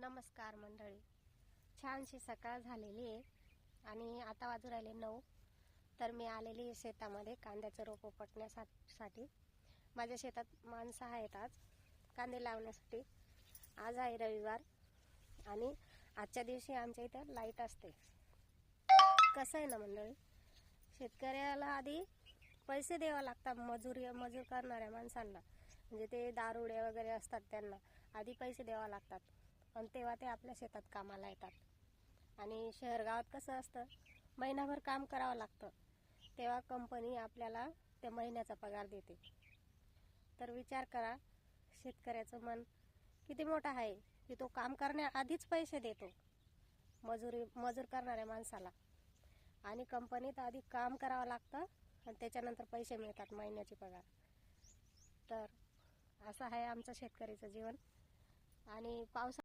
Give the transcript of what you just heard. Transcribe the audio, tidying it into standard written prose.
नमस्कार मंडळी. छानशी सकाळ झालेली आहे आणि आता वाजू राहिले 9. तर मी आलेली आहे शेतामध्ये कांद्याचं रोप उपटण्यासाठी. माझ्या शेतात माणसं आहेत आज कांदे लावण्यासाठी. आज आहे रविवार आणि आजच्या दिवशी आमच्या इथं लाईट असते. कसं आहे ना मंडळी, शेतकऱ्याला आधी पैसे द्यावे लागतात. मजूर करणाऱ्या माणसांना, म्हणजे ते दारुडे वगैरे असतात, त्यांना आधी पैसे द्यावे लागतात आणि तेव्हा ते आपल्या शेतात कामाला येतात. आणि शहरगावात कसं असतं, महिनाभर काम करावं लागतं, तेव्हा कंपनी आपल्याला त्या महिन्याचा पगार देते. तर विचार करा, शेतकऱ्याचं मन किती मोठं आहे की तो काम करण्याआधीच पैसे देतो मजूर करणाऱ्या माणसाला. आणि कंपनीत आधी काम करावं लागतं आणि त्याच्यानंतर पैसे मिळतात, महिन्याची पगार. तर असं आहे आमचं शेतकरीचं जीवन. आणि